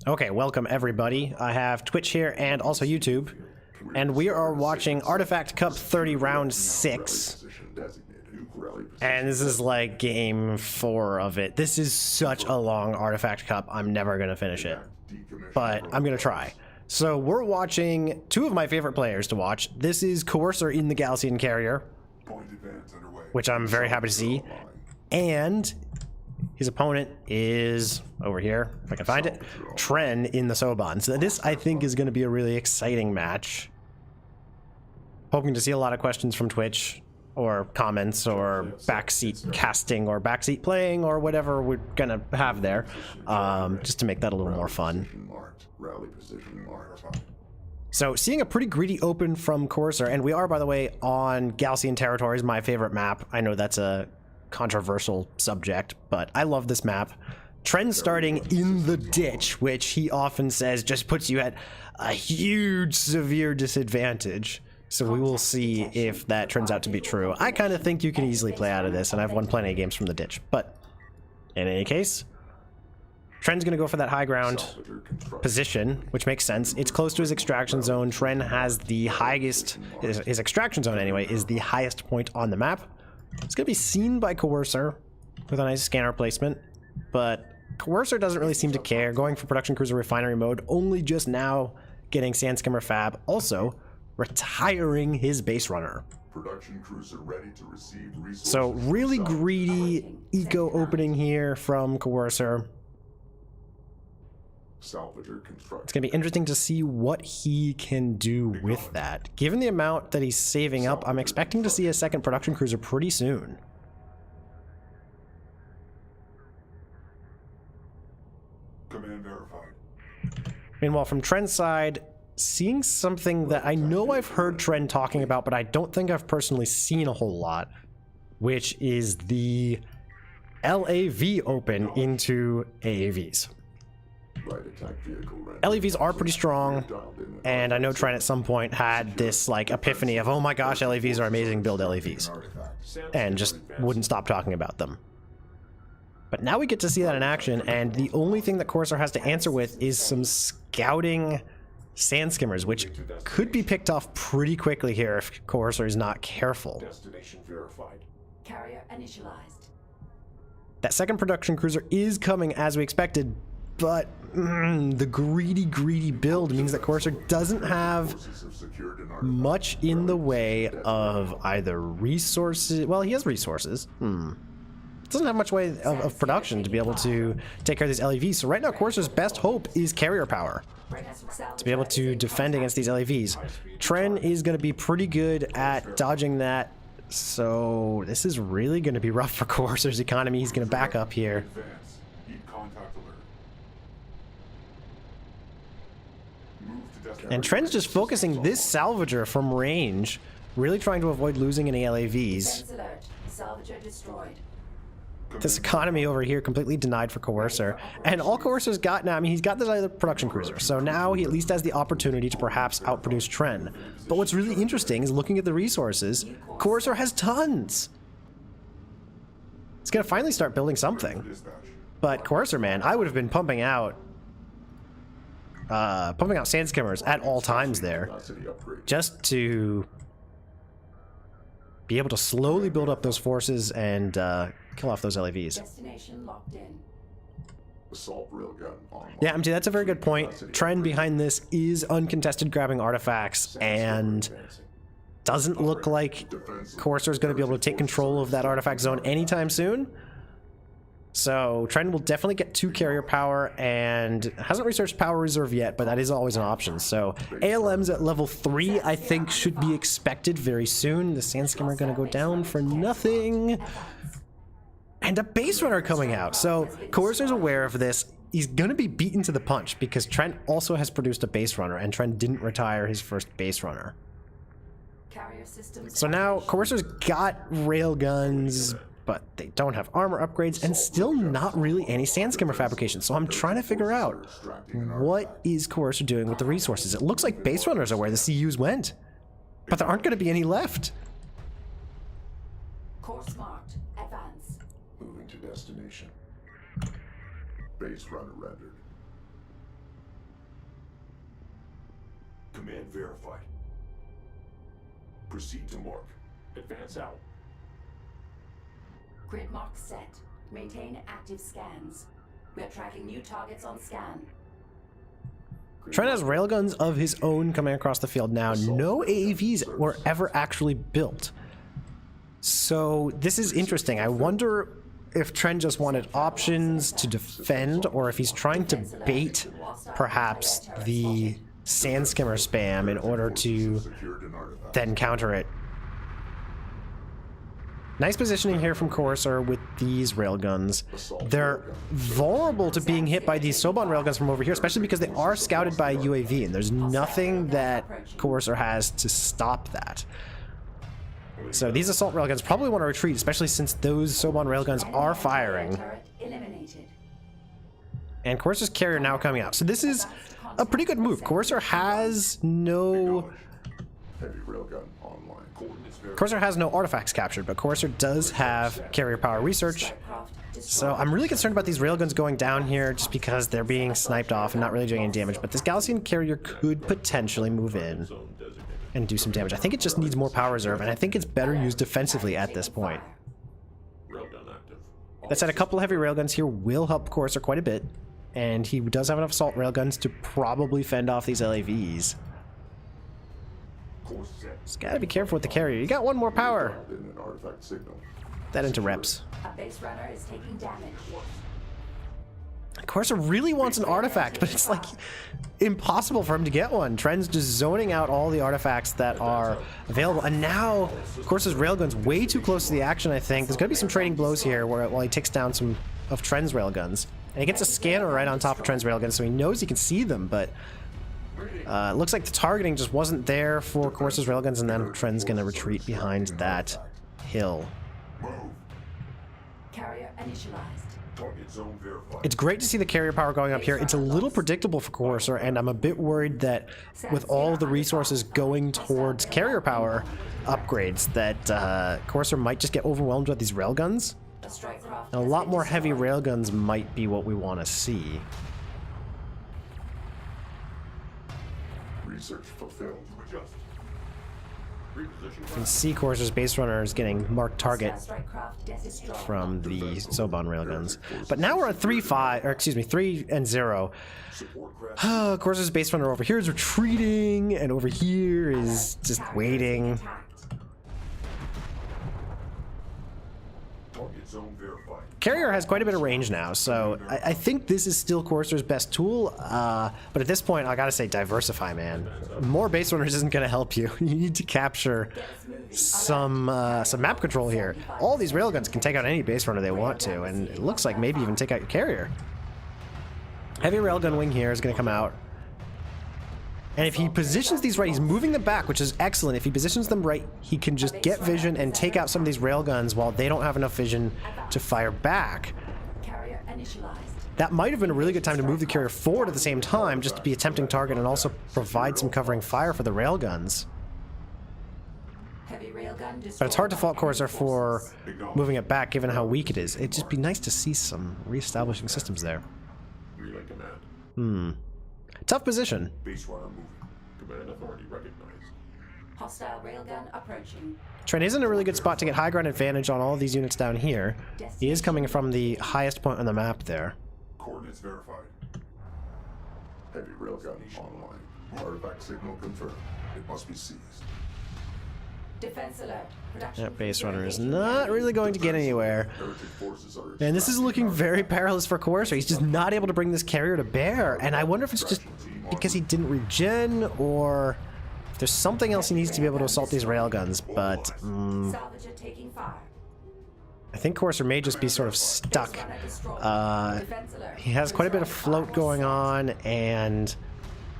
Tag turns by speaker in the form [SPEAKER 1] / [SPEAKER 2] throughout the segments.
[SPEAKER 1] Okay, welcome everybody. I have Twitch here and also YouTube, and we are watching Artifact Cup 30 Round 6. And this is like game 4 of it. This is such a long Artifact Cup, I'm never going to finish it. But I'm going to try. So we're watching two of my favorite players to watch. This is Coercer in the Galcian Carrier, which I'm very happy to see. And his opponent is over here, if I can find it, Tren in the Soban. So this, I think, is going to be a really exciting match. Hoping to see a lot of questions from Twitch, or comments, or backseat casting, or backseat playing, or whatever we're going to have there, just to make that a little more fun. So, seeing a pretty greedy open from Coercer, and we are, by the way, on Galcian territories, my favorite map. I know that's a controversial subject, but I love this map. Tren starting in the ditch, which he often says just puts you at a huge, severe disadvantage. So we will see if that turns out to be true. I kind of think you can easily play out of this, and I've won plenty of games from the ditch. But in any case, Tren's going to go for that high ground position, which makes sense. It's close to his extraction zone. Tren has the highest, his extraction zone anyway, is the highest point on the map. It's going to be seen by Coercer with a nice scanner placement, but Coercer doesn't really seem to care. Going for production cruiser refinery mode, only just now getting sand skimmer fab, also retiring his base runner.
[SPEAKER 2] Production cruiser ready to receive resources.
[SPEAKER 1] So really greedy eco opening here from Coercer. It's going to be interesting to see what he can do with that. Given the amount that he's saving up, I'm expecting to see a second production cruiser pretty soon.
[SPEAKER 2] Command verified.
[SPEAKER 1] Meanwhile, from Tren's side, seeing something that I know I've heard Tren talking about, but I don't think I've personally seen a whole lot, which is the LAV open into AAVs. LAVs are pretty strong, and I know Tren at some point had this like epiphany of, oh my gosh, LAVs are amazing, build LAVs, and just wouldn't stop talking about them. But now we get to see that in action, and the only thing that Coercer has to answer with is some scouting sand skimmers, which could be picked off pretty quickly here if Coercer is not careful.
[SPEAKER 3] Destination verified. Carrier initialized.
[SPEAKER 1] That second production cruiser is coming as we expected, but the greedy build means that Coercer doesn't have much in the way of either resources. Well, he has resources. Doesn't have much way of production to be able to take care of these LEVs. So right now, Coercer's best hope is carrier power to be able to defend against these LEVs. Tren is going to be pretty good at dodging that. So this is really going to be rough for Coercer's economy. He's going to back up here. And Tren's just focusing this salvager from range, really trying to avoid losing any LAVs.
[SPEAKER 3] Salvager destroyed.
[SPEAKER 1] This economy over here completely denied for Coercer. And all Coercer's got now, I mean, he's got this other production cruiser, so now he at least has the opportunity to perhaps outproduce Tren. But what's really interesting is looking at the resources, Coercer has tons. He's gonna finally start building something. But Coercer, man, I would have been pumping out sand skimmers at all times there, just to be able to slowly build up those forces and kill off those LAVs.
[SPEAKER 3] Destination locked in.
[SPEAKER 2] Assault railgun online.
[SPEAKER 1] Yeah, MT, that's a very good point. Trend behind this is uncontested grabbing artifacts, and doesn't look like Coercer is going to be able to take control of that artifact zone anytime soon. So Tren will definitely get 2 carrier power, and hasn't researched power reserve yet, but that is always an option. So ALMs at level 3, I think, should be expected very soon. The sand skimmer going to go down for nothing. And a base runner coming out. So Coercer's aware of this. He's going to be beaten to the punch because Tren also has produced a base runner, and Tren didn't retire his first base runner. So now Coercer's got railguns, but they don't have armor upgrades, and still not really any sand skimmer fabrication. So I'm trying to figure out, what is Coercer doing with the resources? It looks like base runners are where the CUs went, but there aren't going to be any left.
[SPEAKER 3] Course marked. Advance.
[SPEAKER 2] Moving to destination. Base runner rendered. Command verified. Proceed to mark. Advance out.
[SPEAKER 3] Grid mark set. Maintain active scans. We're tracking new targets on scan.
[SPEAKER 1] Tren has railguns of his own coming across the field now. No AAVs were ever actually built. So this is interesting. I wonder if Tren just wanted options to defend, or if he's trying to bait perhaps the sand skimmer spam in order to then counter it. Nice positioning here from Coercer with these railguns. They're vulnerable to being hit by these Soban railguns from over here, especially because they are scouted by UAV, and there's nothing that Coercer has to stop that. So these assault railguns probably want to retreat, especially since those Soban railguns are firing. And Coercer's carrier now coming out. So this is a pretty good move. Coercer has no...
[SPEAKER 2] Heavy railgun online.
[SPEAKER 1] Coercer has no artifacts captured, but Coercer does have carrier power research. So I'm really concerned about these railguns going down here just because they're being sniped off and not really doing any damage. But this Galaxian carrier could potentially move in and do some damage. I think it just needs more power reserve, and I think it's better used defensively at this point. That said, a couple heavy railguns here will help Coercer quite a bit, and he does have enough assault railguns to probably fend off these LAVs. Just gotta be careful with the carrier. You got one more power. That into reps.
[SPEAKER 3] A base runner is taking damage.
[SPEAKER 1] Coercer really wants an artifact, but it's like impossible for him to get one. Tren's just zoning out all the artifacts that are available, and now Coercer's railgun's way too close to the action. I think there's gonna be some trading blows here while he takes down some of Tren's railguns, and he gets a scanner right on top of Tren's railguns, so he knows he can see them, but it looks like the targeting just wasn't there for Coercer's railguns, and then Tren's gonna retreat behind that hill.
[SPEAKER 3] Carrier initialized.
[SPEAKER 1] It's great to see the carrier power going up here. It's a little predictable for Coercer, and I'm a bit worried that with all the resources going towards carrier power upgrades, that Coercer might just get overwhelmed with these railguns. A lot more heavy railguns might be what we want to see.
[SPEAKER 2] Research fulfilled. Adjust.
[SPEAKER 1] You can see Coercer's base runner is getting marked target from the Soban railguns. But now we're at 3-0. Coercer's base runner over here is retreating, and over here is just waiting. Carrier has quite a bit of range now, so I think this is still Coercer's best tool, but at this point, I gotta say, diversify, man. More base runners isn't gonna help you. You need to capture some map control here. All these railguns can take out any base runner they want to, and it looks like maybe even take out your carrier. Heavy railgun wing here is gonna come out. And if he positions these right, he's moving them back, which is excellent. If he positions them right, he can just get vision and take out some of these railguns while they don't have enough vision to fire back.
[SPEAKER 3] Carrier initialized.
[SPEAKER 1] That might have been a really good time to move the carrier forward at the same time, just to be a tempting target and also provide some covering fire for the railguns.
[SPEAKER 3] Heavy railgun destroyed.
[SPEAKER 1] But it's hard to fault Coercer for moving it back, given how weak it is. It'd just be nice to see some reestablishing systems there.
[SPEAKER 2] Relay command.
[SPEAKER 1] Tough position.
[SPEAKER 2] Base runner moving. Command authority recognized.
[SPEAKER 3] Hostile railgun approaching.
[SPEAKER 1] Tren is in a really good spot to get high ground advantage on all of these units down here. He is coming from the highest point on the map there.
[SPEAKER 2] Coordinates verified. Heavy railgun online. Artifact signal confirmed. It must be seized.
[SPEAKER 3] Defense alert. Production
[SPEAKER 1] That base runner is not really going to get anywhere.
[SPEAKER 2] Heritage forces are
[SPEAKER 1] And this is looking very perilous for Coercer. He's just not able to bring this carrier to bear. And I wonder if it's just because he didn't regen, or if there's something else he needs to be able to assault these railguns. But
[SPEAKER 3] Salvager taking fire.
[SPEAKER 1] I think Coercer may just be sort of stuck.
[SPEAKER 3] Runner destroyed. Defense alert.
[SPEAKER 1] He has quite a bit of float going on, and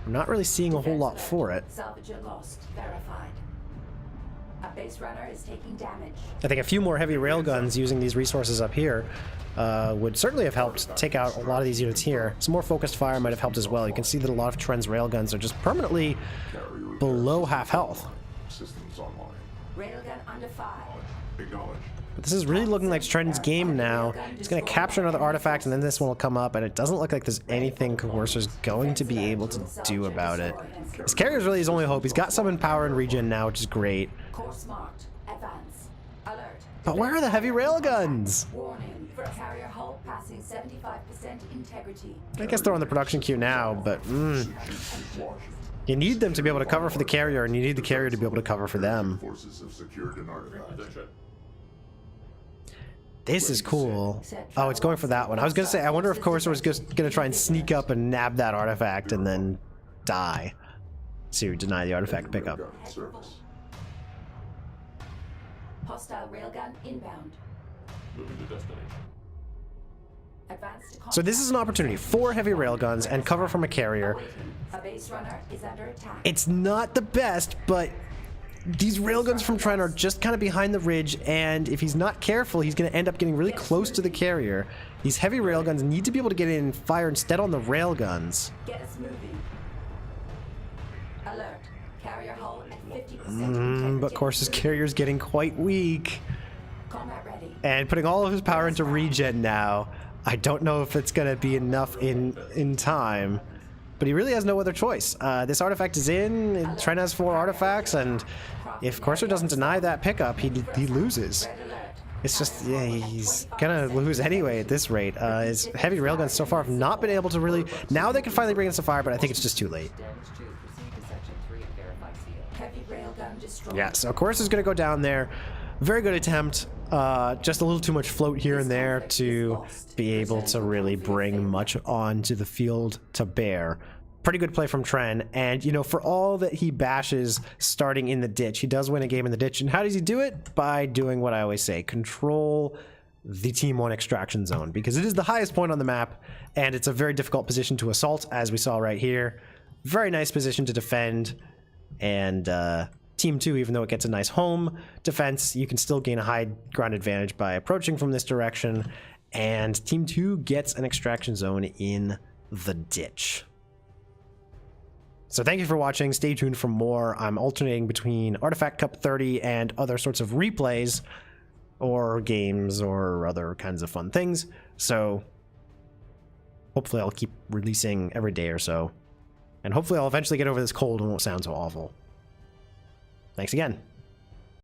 [SPEAKER 1] I'm not really seeing a whole lot for it.
[SPEAKER 3] Salvager lost. Verified. A base runner is taking damage.
[SPEAKER 1] I think a few more heavy railguns using these resources up here would certainly have helped take out a lot of these units here. Some more focused fire might have helped as well. You can see that a lot of Tren's railguns are just permanently below half health.
[SPEAKER 2] systems online.
[SPEAKER 3] Railgun under fire.
[SPEAKER 2] Acknowledged.
[SPEAKER 1] But this is really looking like Tren's game now. He's going to capture another artifact, and then this one will come up, and it doesn't look like there's anything Coercer's going to be able to do about it. His carrier's really his only hope. He's got summon power and regen now, which is great.
[SPEAKER 3] Course marked. Advance. Alert.
[SPEAKER 1] But where are the heavy railguns?
[SPEAKER 3] Warning. For carrier hull passing 75% integrity.
[SPEAKER 1] I guess they're on the production queue now, but you need them to be able to cover for the carrier, and you need the carrier to be able to cover for them.
[SPEAKER 2] Forces have secured an artifact.
[SPEAKER 1] This is cool. Oh, it's going for that one. I was going to say, I wonder if Coercer was just going to try and sneak up and nab that artifact and then die to deny the artifact pickup.
[SPEAKER 2] Service.
[SPEAKER 3] Hostile railgun inbound.
[SPEAKER 4] Moving to destination.
[SPEAKER 3] Advance to
[SPEAKER 1] So this is an opportunity. 4 heavy railguns and cover from a carrier.
[SPEAKER 3] A base runner is under attack.
[SPEAKER 1] It's not the best, but these railguns from Tren are just kind of behind the ridge, and if he's not careful, he's going to end up getting really close to the carrier. These heavy railguns need to be able to get in and fire instead on the railguns.
[SPEAKER 3] Get us moving. Alert. Carrier hull at 50%.
[SPEAKER 1] But Coercer's carrier's getting quite weak.
[SPEAKER 3] Combat ready.
[SPEAKER 1] And putting all of his power into regen now. I don't know if it's going to be enough in time. But he really has no other choice. This artifact is in. Tren has 4 artifacts, and if Coercer doesn't deny that pickup, he loses. It's just, yeah, he's gonna lose anyway at this rate. His heavy railguns so far have not been able to really... Now they can finally bring in some fire, but I think it's just too late.
[SPEAKER 3] Heavy railgun destroyed.
[SPEAKER 1] Yeah, so Coercer's gonna go down there. Very good attempt. Just a little too much float here and there to be able to really bring much onto the field to bear. Pretty good play from Tren, and you know, for all that he bashes starting in the ditch, he does win a game in the ditch. And how does he do it? By doing what I always say, control the Team 1 extraction zone, because it is the highest point on the map, and it's a very difficult position to assault, as we saw right here. Very nice position to defend, and Team 2, even though it gets a nice home defense, you can still gain a high ground advantage by approaching from this direction, and Team 2 gets an extraction zone in the ditch. So thank you for watching. Stay tuned for more. I'm alternating between Artifact Cup 30 and other sorts of replays or games or other kinds of fun things. So hopefully I'll keep releasing every day or so. And hopefully I'll eventually get over this cold and won't sound so awful. Thanks again.